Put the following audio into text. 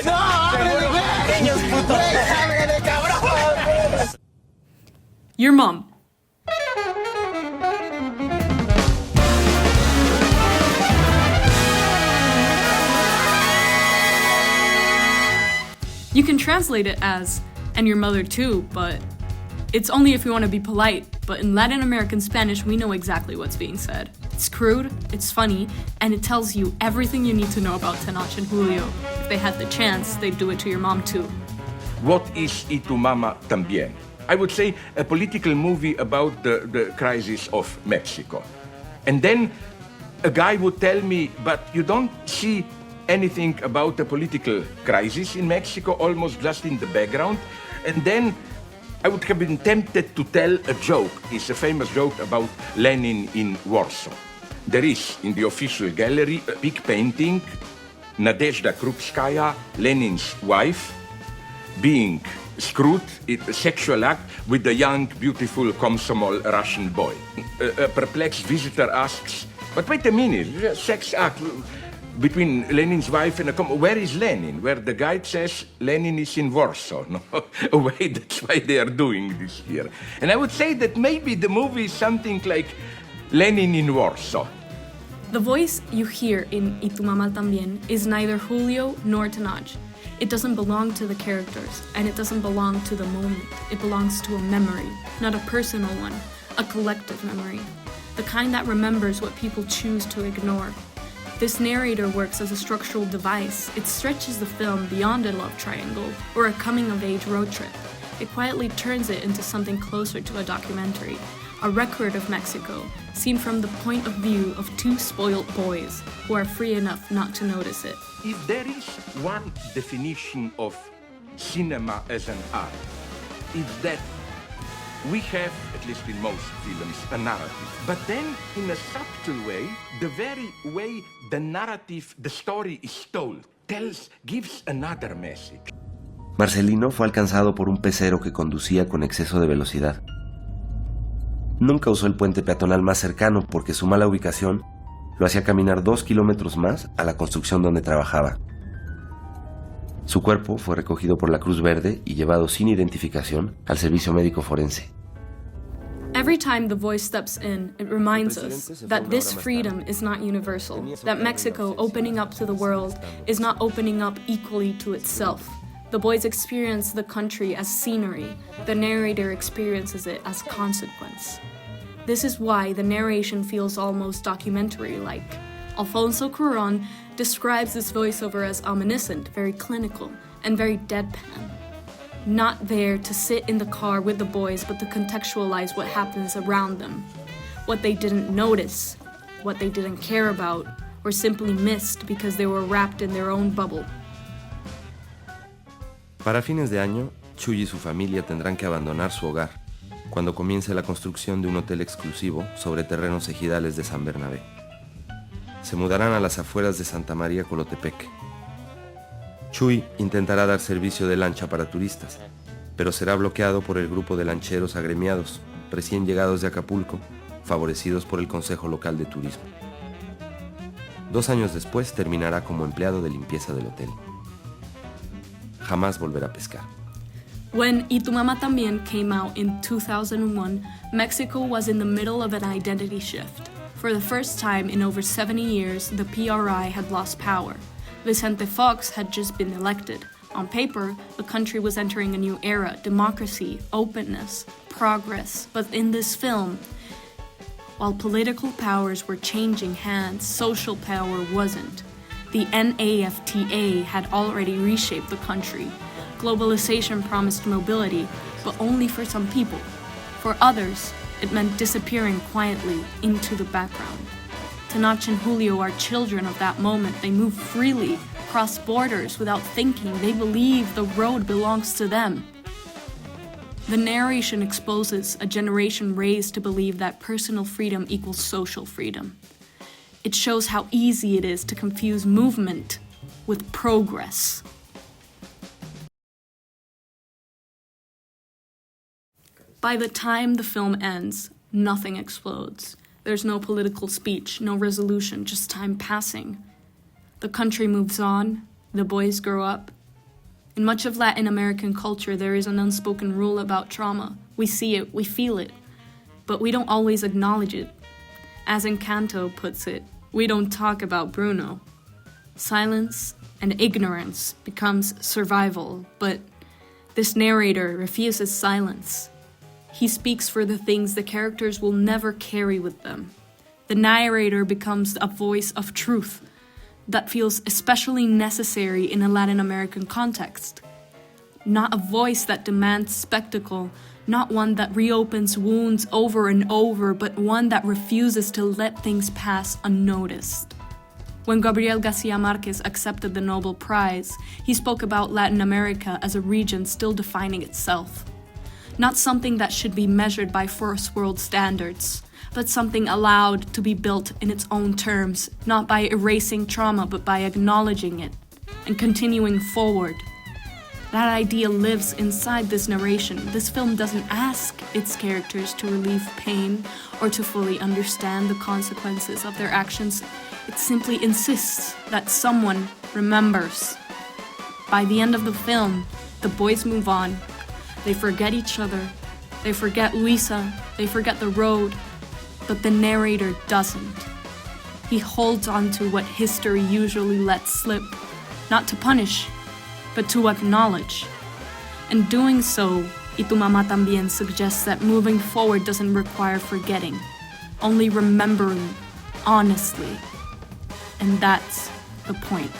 ¡No! ¡Ábrele, güey! ¡Niños putos! ¡Ábrele, cabrón! Your mom. You can translate it as, and your mother too, but it's only if you want to be polite. But in Latin American Spanish, we know exactly what's being said. It's crude, it's funny, and it tells you everything you need to know about Tenoch and Julio. If they had the chance, they'd do it to your mom too. What is Y Tu Mama También? I would say a political movie about the crisis of Mexico. And then a guy would tell me, but you don't see anything about the political crisis in Mexico, almost just in the background. And then I would have been tempted to tell a joke. It's a famous joke about Lenin in Warsaw. There is, in the official gallery, a big painting, Nadezhda Krupskaya, Lenin's wife, being screwed in a sexual act with a young, beautiful Komsomol Russian boy. A perplexed visitor asks, but wait a minute, a sex act between Lenin's wife and where is Lenin? Where the guide says Lenin is in Warsaw. No, wait, that's why they are doing this here. And I would say that maybe the movie is something like Lenin in Warsaw. The voice you hear in Y Tu Mama También is neither Julio nor Tenoch. It doesn't belong to the characters, and it doesn't belong to the moment. It belongs to a memory, not a personal one, a collective memory, the kind that remembers what people choose to ignore. This narrator works as a structural device. It stretches the film beyond a love triangle or a coming-of-age road trip. It quietly turns it into something closer to a documentary, a record of Mexico, seen from the point of view of two spoiled boys who are free enough not to notice it. If there is one definition of cinema as an art, it's that we have, at least in most films, a narrative. But then, in a subtle way, the very way the narrative, the story is told, gives another message. Marcelino fue alcanzado por un pecero que conducía con exceso de velocidad. Nunca usó el puente peatonal más cercano porque su mala ubicación lo hacía caminar 2 kilómetros más a la construcción donde trabajaba. Su cuerpo fue recogido por la Cruz Verde y llevado sin identificación al servicio médico forense. Every time the voice steps in, it reminds us that this freedom is not universal, that Mexico opening up to the world is not opening up equally to itself. The boys experience the country as scenery, the narrator experiences it as consequence. This is why the narration feels almost documentary-like. Alfonso Cuarón describes this voiceover as omniscient, very clinical, and very deadpan. Not there to sit in the car with the boys, but to contextualize what happens around them. What they didn't notice, what they didn't care about, or simply missed because they were wrapped in their own bubble. Para fines de año, Chuy y su familia tendrán que abandonar su hogar cuando comience la construcción de un hotel exclusivo sobre terrenos ejidales de San Bernabé. Se mudarán a las afueras de Santa María Colotepec. Chuy intentará dar servicio de lancha para turistas, pero será bloqueado por el grupo de lancheros agremiados, recién llegados de Acapulco, favorecidos por el Consejo Local de Turismo. 2 años después terminará como empleado de limpieza del hotel. Jamás volverá a pescar. When Y Tu Mama También came out in 2001, Mexico was in the middle of an identity shift. For the first time in over 70 years, the PRI had lost power. Vicente Fox had just been elected. On paper, the country was entering a new era, democracy, openness, progress. But in this film, while political powers were changing hands, social power wasn't. The NAFTA had already reshaped the country. Globalization promised mobility, but only for some people. For others, it meant disappearing quietly into the background. Tenoch and Julio are children of that moment. They move freely, cross borders without thinking. They believe the road belongs to them. The narration exposes a generation raised to believe that personal freedom equals social freedom. It shows how easy it is to confuse movement with progress. By the time the film ends, nothing explodes. There's no political speech, no resolution, just time passing. The country moves on, the boys grow up. In much of Latin American culture, there is an unspoken rule about trauma. We see it, we feel it, but we don't always acknowledge it. As Encanto puts it, we don't talk about Bruno. Silence and ignorance becomes survival, but this narrator refuses silence. He speaks for the things the characters will never carry with them. The narrator becomes a voice of truth that feels especially necessary in a Latin American context. Not a voice that demands spectacle, not one that reopens wounds over and over, but one that refuses to let things pass unnoticed. When Gabriel García Márquez accepted the Nobel Prize, he spoke about Latin America as a region still defining itself. Not something that should be measured by first world standards, but something allowed to be built in its own terms, not by erasing trauma, but by acknowledging it and continuing forward. That idea lives inside this narration. This film doesn't ask its characters to relieve pain or to fully understand the consequences of their actions. It simply insists that someone remembers. By the end of the film, the boys move on. They forget each other. They forget Luisa. They forget the road. But the narrator doesn't. He holds on to what history usually lets slip, not to punish, but to acknowledge. And doing so, Y Tu Mamá También suggests that moving forward doesn't require forgetting, only remembering honestly. And that's the point.